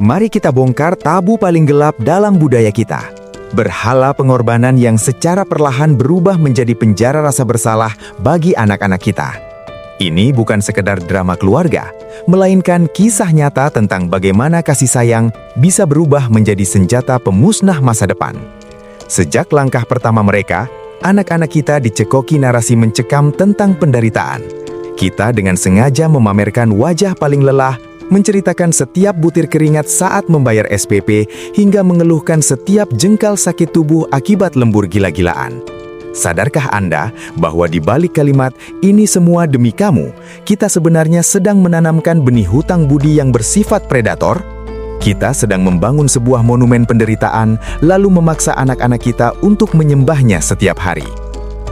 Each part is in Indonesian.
Mari kita bongkar tabu paling gelap dalam budaya kita. Berhala pengorbanan yang secara perlahan berubah menjadi penjara rasa bersalah bagi anak-anak kita. Ini bukan sekedar drama keluarga, melainkan kisah nyata tentang bagaimana kasih sayang bisa berubah menjadi senjata pemusnah masa depan. Sejak langkah pertama mereka, anak-anak kita dicekoki narasi mencekam tentang penderitaan. Kita dengan sengaja memamerkan wajah paling lelah, menceritakan setiap butir keringat saat membayar SPP, hingga mengeluhkan setiap jengkal sakit tubuh akibat lembur gila-gilaan. Sadarkah Anda bahwa di balik kalimat "ini semua demi kamu", kita sebenarnya sedang menanamkan benih hutang budi yang bersifat predator? Kita sedang membangun sebuah monumen penderitaan, lalu memaksa anak-anak kita untuk menyembahnya setiap hari.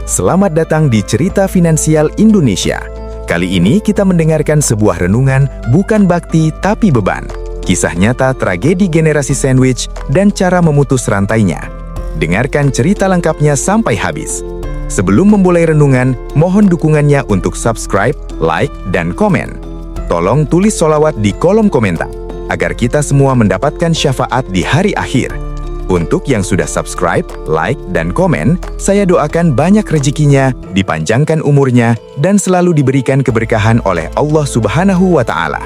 Selamat datang di Cerita Finansial Indonesia. Kali ini kita mendengarkan sebuah renungan bukan bakti tapi beban. Kisah nyata tragedi generasi sandwich dan cara memutus rantainya. Dengarkan cerita lengkapnya sampai habis. Sebelum memulai renungan, mohon dukungannya untuk subscribe, like, dan komen. Tolong tulis sholawat di kolom komentar, agar kita semua mendapatkan syafaat di hari akhir. Untuk yang sudah subscribe, like, dan komen, saya doakan banyak rezekinya, dipanjangkan umurnya, dan selalu diberikan keberkahan oleh Allah Subhanahu wa Ta'ala.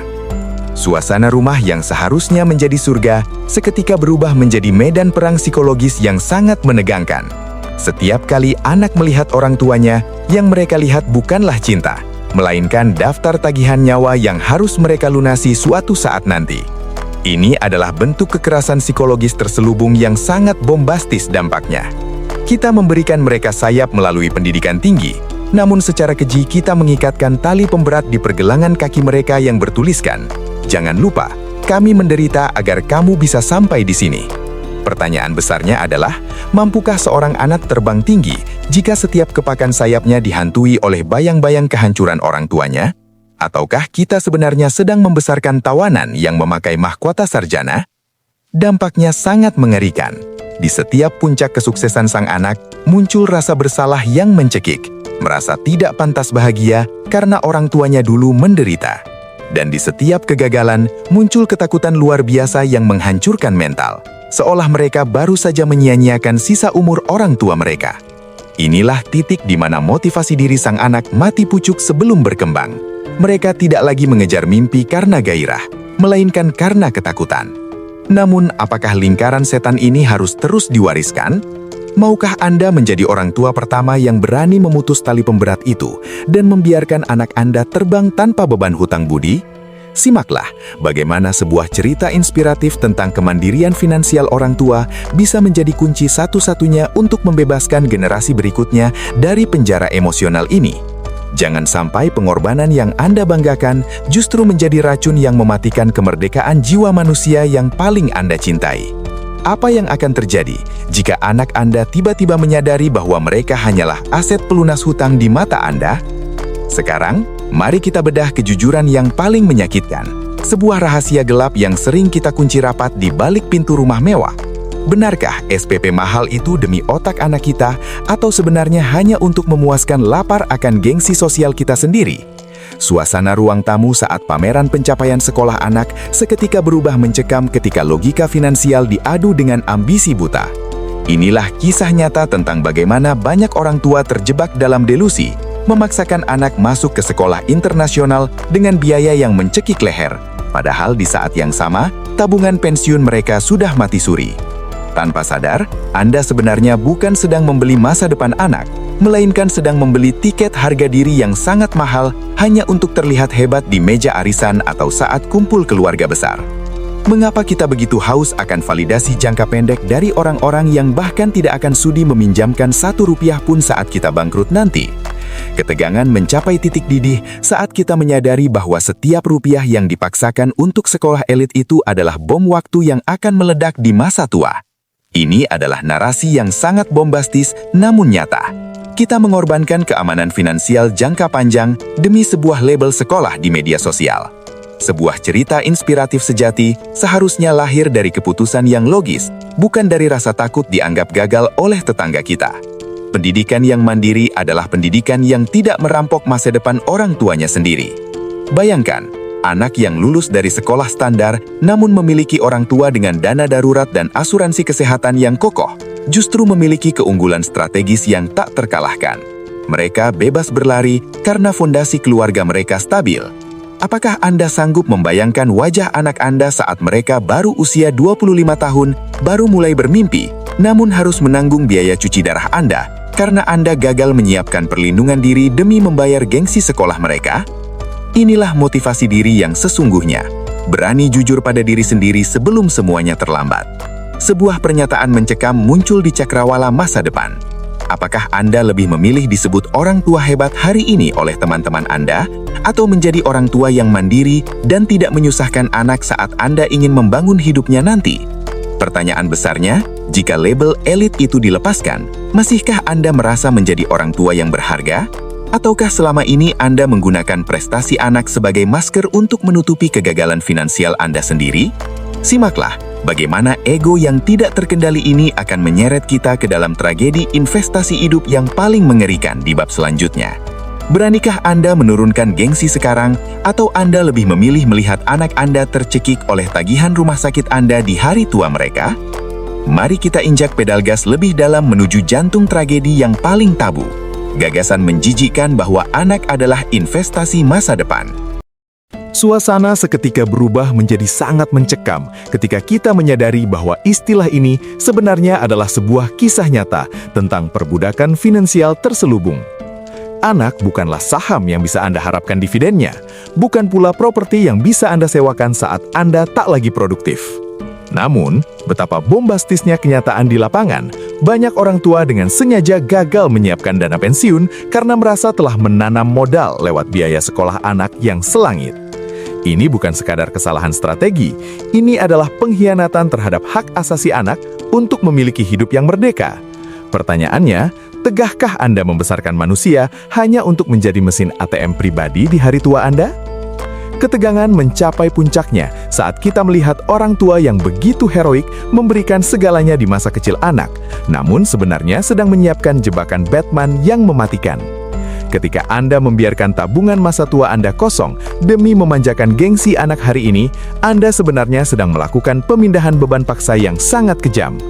Suasana rumah yang seharusnya menjadi surga, seketika berubah menjadi medan perang psikologis yang sangat menegangkan. Setiap kali anak melihat orang tuanya, yang mereka lihat bukanlah cinta, melainkan daftar tagihan nyawa yang harus mereka lunasi suatu saat nanti. Ini adalah bentuk kekerasan psikologis terselubung yang sangat bombastis dampaknya. Kita memberikan mereka sayap melalui pendidikan tinggi, namun secara keji kita mengikatkan tali pemberat di pergelangan kaki mereka yang bertuliskan, "Jangan lupa, kami menderita agar kamu bisa sampai di sini." Pertanyaan besarnya adalah, mampukah seorang anak terbang tinggi jika setiap kepakan sayapnya dihantui oleh bayang-bayang kehancuran orang tuanya? Ataukah kita sebenarnya sedang membesarkan tawanan yang memakai mahkota sarjana? Dampaknya sangat mengerikan. Di setiap puncak kesuksesan sang anak, muncul rasa bersalah yang mencekik, merasa tidak pantas bahagia karena orang tuanya dulu menderita. Dan di setiap kegagalan, muncul ketakutan luar biasa yang menghancurkan mental, seolah mereka baru saja menyia-nyiakan sisa umur orang tua mereka. Inilah titik di mana motivasi diri sang anak mati pucuk sebelum berkembang. Mereka tidak lagi mengejar mimpi karena gairah, melainkan karena ketakutan. Namun, apakah lingkaran setan ini harus terus diwariskan? Maukah Anda menjadi orang tua pertama yang berani memutus tali pemberat itu dan membiarkan anak Anda terbang tanpa beban hutang budi? Simaklah bagaimana sebuah cerita inspiratif tentang kemandirian finansial orang tua bisa menjadi kunci satu-satunya untuk membebaskan generasi berikutnya dari penjara emosional ini. Jangan sampai pengorbanan yang Anda banggakan justru menjadi racun yang mematikan kemerdekaan jiwa manusia yang paling Anda cintai. Apa yang akan terjadi jika anak Anda tiba-tiba menyadari bahwa mereka hanyalah aset pelunas hutang di mata Anda? Sekarang, mari kita bedah kejujuran yang paling menyakitkan. Sebuah rahasia gelap yang sering kita kunci rapat di balik pintu rumah mewah. Benarkah SPP mahal itu demi otak anak kita, atau sebenarnya hanya untuk memuaskan lapar akan gengsi sosial kita sendiri? Suasana ruang tamu saat pameran pencapaian sekolah anak seketika berubah mencekam ketika logika finansial diadu dengan ambisi buta. Inilah kisah nyata tentang bagaimana banyak orang tua terjebak dalam delusi, memaksakan anak masuk ke sekolah internasional dengan biaya yang mencekik leher, padahal di saat yang sama, tabungan pensiun mereka sudah mati suri. Tanpa sadar, Anda sebenarnya bukan sedang membeli masa depan anak, melainkan sedang membeli tiket harga diri yang sangat mahal hanya untuk terlihat hebat di meja arisan atau saat kumpul keluarga besar. Mengapa kita begitu haus akan validasi jangka pendek dari orang-orang yang bahkan tidak akan sudi meminjamkan Rp1 pun saat kita bangkrut nanti? Ketegangan mencapai titik didih saat kita menyadari bahwa setiap rupiah yang dipaksakan untuk sekolah elit itu adalah bom waktu yang akan meledak di masa tua. Ini adalah narasi yang sangat bombastis namun nyata. Kita mengorbankan keamanan finansial jangka panjang demi sebuah label sekolah di media sosial. Sebuah cerita inspiratif sejati seharusnya lahir dari keputusan yang logis, bukan dari rasa takut dianggap gagal oleh tetangga kita. Pendidikan yang mandiri adalah pendidikan yang tidak merampok masa depan orang tuanya sendiri. Bayangkan, Anak yang lulus dari sekolah standar namun memiliki orang tua dengan dana darurat dan asuransi kesehatan yang kokoh, justru memiliki keunggulan strategis yang tak terkalahkan. Mereka bebas berlari karena fondasi keluarga mereka stabil. Apakah Anda sanggup membayangkan wajah anak Anda saat mereka baru usia 25 tahun, baru mulai bermimpi, namun harus menanggung biaya cuci darah Anda karena Anda gagal menyiapkan perlindungan diri demi membayar gengsi sekolah mereka? Inilah motivasi diri yang sesungguhnya. Berani jujur pada diri sendiri sebelum semuanya terlambat. Sebuah pernyataan mencekam muncul di cakrawala masa depan. Apakah Anda lebih memilih disebut orang tua hebat hari ini oleh teman-teman Anda, atau menjadi orang tua yang mandiri dan tidak menyusahkan anak saat Anda ingin membangun hidupnya nanti? Pertanyaan besarnya, jika label elit itu dilepaskan, masihkah Anda merasa menjadi orang tua yang berharga? Ataukah selama ini Anda menggunakan prestasi anak sebagai masker untuk menutupi kegagalan finansial Anda sendiri? Simaklah bagaimana ego yang tidak terkendali ini akan menyeret kita ke dalam tragedi investasi hidup yang paling mengerikan di bab selanjutnya. Beranikah Anda menurunkan gengsi sekarang, atau Anda lebih memilih melihat anak Anda tercekik oleh tagihan rumah sakit Anda di hari tua mereka? Mari kita injak pedal gas lebih dalam menuju jantung tragedi yang paling tabu. Gagasan menjijikkan bahwa anak adalah investasi masa depan. Suasana seketika berubah menjadi sangat mencekam ketika kita menyadari bahwa istilah ini sebenarnya adalah sebuah kisah nyata tentang perbudakan finansial terselubung. Anak bukanlah saham yang bisa Anda harapkan dividennya, bukan pula properti yang bisa Anda sewakan saat Anda tak lagi produktif. Namun, betapa bombastisnya kenyataan di lapangan, banyak orang tua dengan sengaja gagal menyiapkan dana pensiun karena merasa telah menanam modal lewat biaya sekolah anak yang selangit. Ini bukan sekadar kesalahan strategi, ini adalah pengkhianatan terhadap hak asasi anak untuk memiliki hidup yang merdeka. Pertanyaannya, tegahkah Anda membesarkan manusia hanya untuk menjadi mesin ATM pribadi di hari tua Anda? Ketegangan mencapai puncaknya saat kita melihat orang tua yang begitu heroik memberikan segalanya di masa kecil anak, namun sebenarnya sedang menyiapkan jebakan Batman yang mematikan. Ketika Anda membiarkan tabungan masa tua Anda kosong demi memanjakan gengsi anak hari ini, Anda sebenarnya sedang melakukan pemindahan beban paksa yang sangat kejam.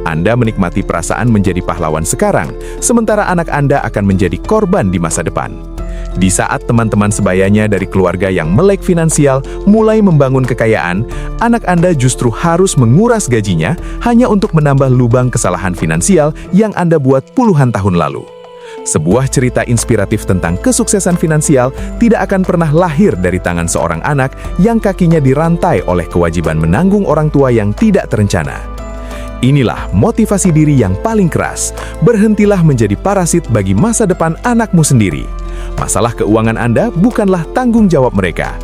Anda menikmati perasaan menjadi pahlawan sekarang, sementara anak Anda akan menjadi korban di masa depan. Di saat teman-teman sebayanya dari keluarga yang melek finansial mulai membangun kekayaan, anak Anda justru harus menguras gajinya hanya untuk menambah lubang kesalahan finansial yang Anda buat puluhan tahun lalu. Sebuah cerita inspiratif tentang kesuksesan finansial tidak akan pernah lahir dari tangan seorang anak yang kakinya dirantai oleh kewajiban menanggung orang tua yang tidak terencana. Inilah motivasi diri yang paling keras. Berhentilah menjadi parasit bagi masa depan anakmu sendiri. Masalah keuangan Anda bukanlah tanggung jawab mereka.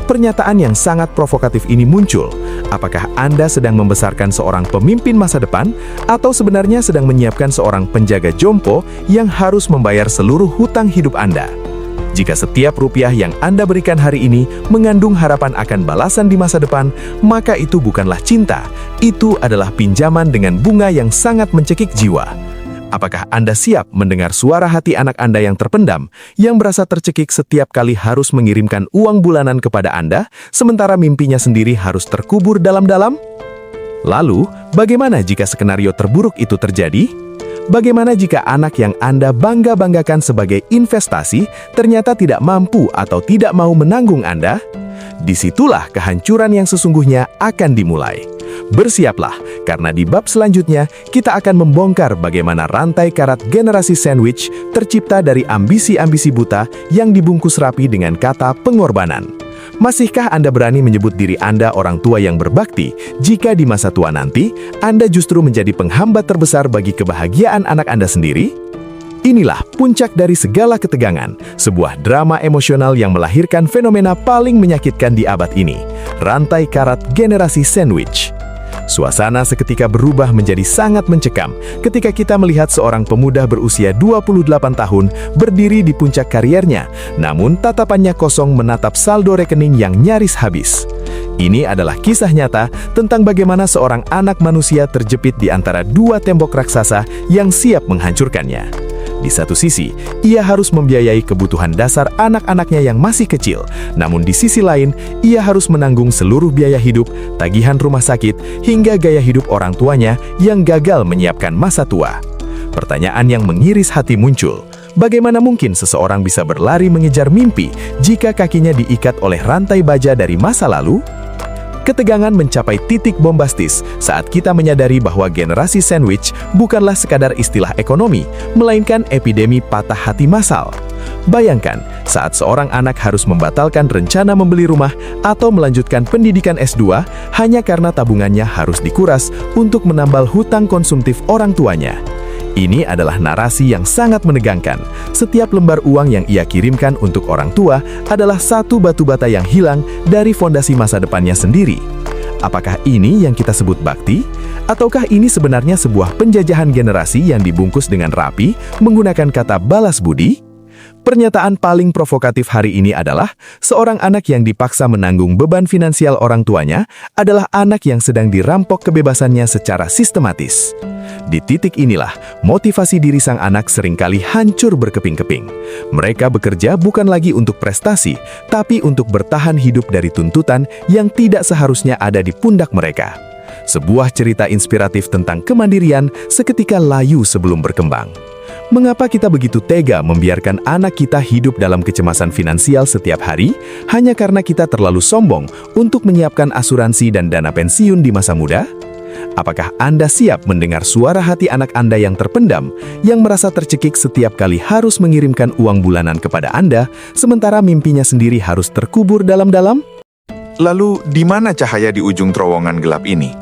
Pernyataan yang sangat provokatif ini muncul. Apakah Anda sedang membesarkan seorang pemimpin masa depan, atau sebenarnya sedang menyiapkan seorang penjaga jompo yang harus membayar seluruh hutang hidup Anda? Jika setiap rupiah yang Anda berikan hari ini mengandung harapan akan balasan di masa depan, maka itu bukanlah cinta. Itu adalah pinjaman dengan bunga yang sangat mencekik jiwa. Apakah Anda siap mendengar suara hati anak Anda yang terpendam, yang merasa tercekik setiap kali harus mengirimkan uang bulanan kepada Anda, sementara mimpinya sendiri harus terkubur dalam-dalam? Lalu, bagaimana jika skenario terburuk itu terjadi? Bagaimana jika anak yang Anda bangga-banggakan sebagai investasi ternyata tidak mampu atau tidak mau menanggung Anda? Disitulah kehancuran yang sesungguhnya akan dimulai. Bersiaplah, karena di bab selanjutnya kita akan membongkar bagaimana rantai karat generasi sandwich tercipta dari ambisi-ambisi buta yang dibungkus rapi dengan kata pengorbanan. Masihkah Anda berani menyebut diri Anda orang tua yang berbakti jika di masa tua nanti Anda justru menjadi penghambat terbesar bagi kebahagiaan anak Anda sendiri? Inilah puncak dari segala ketegangan, sebuah drama emosional yang melahirkan fenomena paling menyakitkan di abad ini, rantai karat generasi sandwich. Suasana seketika berubah menjadi sangat mencekam ketika kita melihat seorang pemuda berusia 28 tahun berdiri di puncak kariernya, namun tatapannya kosong menatap saldo rekening yang nyaris habis. Ini adalah kisah nyata tentang bagaimana seorang anak manusia terjepit di antara dua tembok raksasa yang siap menghancurkannya. Di satu sisi, ia harus membiayai kebutuhan dasar anak-anaknya yang masih kecil. Namun di sisi lain, ia harus menanggung seluruh biaya hidup, tagihan rumah sakit, hingga gaya hidup orang tuanya yang gagal menyiapkan masa tua. Pertanyaan yang mengiris hati muncul. Bagaimana mungkin seseorang bisa berlari mengejar mimpi jika kakinya diikat oleh rantai baja dari masa lalu? Ketegangan mencapai titik bombastis saat kita menyadari bahwa generasi sandwich bukanlah sekadar istilah ekonomi, melainkan epidemi patah hati massal. Bayangkan, saat seorang anak harus membatalkan rencana membeli rumah atau melanjutkan pendidikan S2 hanya karena tabungannya harus dikuras untuk menambal hutang konsumtif orang tuanya. Ini adalah narasi yang sangat menegangkan. Setiap lembar uang yang ia kirimkan untuk orang tua adalah satu batu bata yang hilang dari fondasi masa depannya sendiri. Apakah ini yang kita sebut bakti? Ataukah ini sebenarnya sebuah penjajahan generasi yang dibungkus dengan rapi menggunakan kata balas budi? Pernyataan paling provokatif hari ini adalah seorang anak yang dipaksa menanggung beban finansial orang tuanya adalah anak yang sedang dirampok kebebasannya secara sistematis. Di titik inilah, motivasi diri sang anak seringkali hancur berkeping-keping. Mereka bekerja bukan lagi untuk prestasi, tapi untuk bertahan hidup dari tuntutan yang tidak seharusnya ada di pundak mereka. Sebuah cerita inspiratif tentang kemandirian seketika layu sebelum berkembang. Mengapa kita begitu tega membiarkan anak kita hidup dalam kecemasan finansial setiap hari hanya karena kita terlalu sombong untuk menyiapkan asuransi dan dana pensiun di masa muda? Apakah Anda siap mendengar suara hati anak Anda yang terpendam, yang merasa tercekik setiap kali harus mengirimkan uang bulanan kepada Anda, sementara mimpinya sendiri harus terkubur dalam-dalam? Lalu, di mana cahaya di ujung terowongan gelap ini?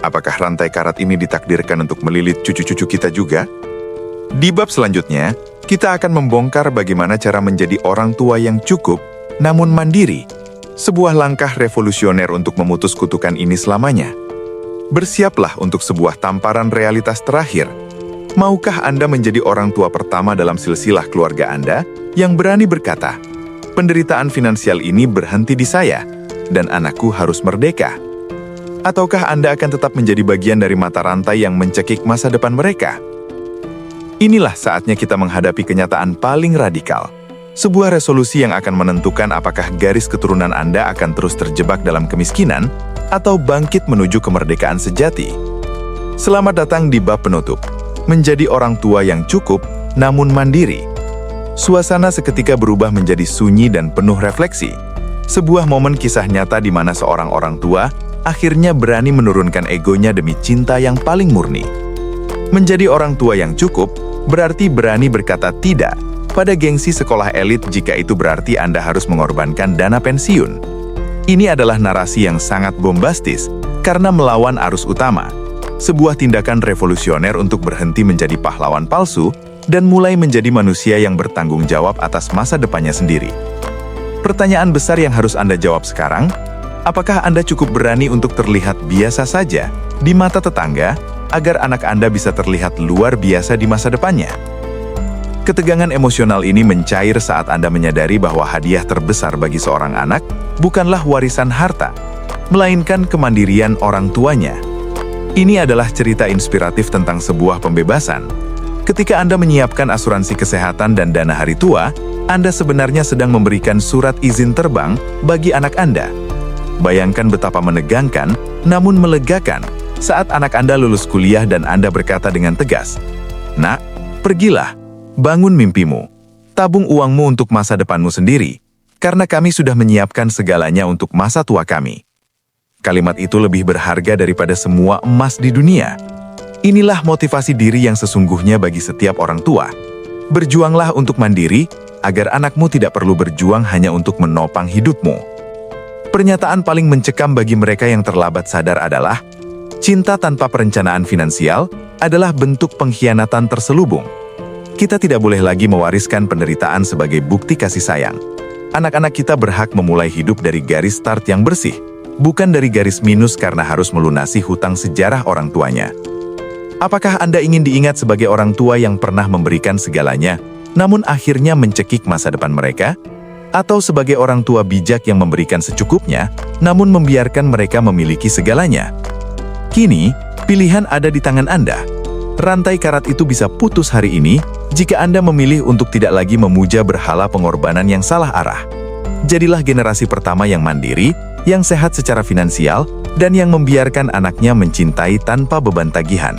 Apakah rantai karat ini ditakdirkan untuk melilit cucu-cucu kita juga? Di bab selanjutnya, kita akan membongkar bagaimana cara menjadi orang tua yang cukup, namun mandiri. Sebuah langkah revolusioner untuk memutus kutukan ini selamanya. Bersiaplah untuk sebuah tamparan realitas terakhir. Maukah Anda menjadi orang tua pertama dalam silsilah keluarga Anda yang berani berkata, penderitaan finansial ini berhenti di saya, dan anakku harus merdeka? Ataukah Anda akan tetap menjadi bagian dari mata rantai yang mencekik masa depan mereka? Inilah saatnya kita menghadapi kenyataan paling radikal. Sebuah resolusi yang akan menentukan apakah garis keturunan Anda akan terus terjebak dalam kemiskinan atau bangkit menuju kemerdekaan sejati. Selamat datang di bab penutup. Menjadi orang tua yang cukup, namun mandiri. Suasana seketika berubah menjadi sunyi dan penuh refleksi. Sebuah momen kisah nyata di mana seorang orang tua akhirnya berani menurunkan egonya demi cinta yang paling murni. Menjadi orang tua yang cukup berarti berani berkata tidak pada gengsi sekolah elit jika itu berarti Anda harus mengorbankan dana pensiun. Ini adalah narasi yang sangat bombastis karena melawan arus utama. Sebuah tindakan revolusioner untuk berhenti menjadi pahlawan palsu dan mulai menjadi manusia yang bertanggung jawab atas masa depannya sendiri. Pertanyaan besar yang harus Anda jawab sekarang, apakah Anda cukup berani untuk terlihat biasa saja di mata tetangga agar anak Anda bisa terlihat luar biasa di masa depannya? Ketegangan emosional ini mencair saat Anda menyadari bahwa hadiah terbesar bagi seorang anak bukanlah warisan harta, melainkan kemandirian orang tuanya. Ini adalah cerita inspiratif tentang sebuah pembebasan. Ketika Anda menyiapkan asuransi kesehatan dan dana hari tua, Anda sebenarnya sedang memberikan surat izin terbang bagi anak Anda. Bayangkan betapa menegangkan, namun melegakan, saat anak Anda lulus kuliah dan Anda berkata dengan tegas, "Nak, pergilah, bangun mimpimu, tabung uangmu untuk masa depanmu sendiri, karena kami sudah menyiapkan segalanya untuk masa tua kami." Kalimat itu lebih berharga daripada semua emas di dunia. Inilah motivasi diri yang sesungguhnya bagi setiap orang tua. Berjuanglah untuk mandiri, agar anakmu tidak perlu berjuang hanya untuk menopang hidupmu. Pernyataan paling mencekam bagi mereka yang terlambat sadar adalah, cinta tanpa perencanaan finansial adalah bentuk pengkhianatan terselubung. Kita tidak boleh lagi mewariskan penderitaan sebagai bukti kasih sayang. Anak-anak kita berhak memulai hidup dari garis start yang bersih, bukan dari garis minus karena harus melunasi hutang sejarah orang tuanya. Apakah Anda ingin diingat sebagai orang tua yang pernah memberikan segalanya, namun akhirnya mencekik masa depan mereka? Atau sebagai orang tua bijak yang memberikan secukupnya, namun membiarkan mereka memiliki segalanya? Kini, pilihan ada di tangan Anda. Rantai karat itu bisa putus hari ini jika Anda memilih untuk tidak lagi memuja berhala pengorbanan yang salah arah. Jadilah generasi pertama yang mandiri, yang sehat secara finansial, dan yang membiarkan anaknya mencintai tanpa beban tagihan.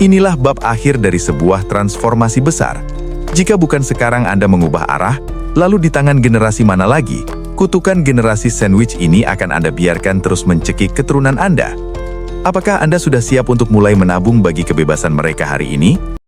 Inilah bab akhir dari sebuah transformasi besar. Jika bukan sekarang Anda mengubah arah, lalu di tangan generasi mana lagi, kutukan generasi sandwich ini akan Anda biarkan terus mencekik keturunan Anda. Apakah Anda sudah siap untuk mulai menabung bagi kebebasan mereka hari ini?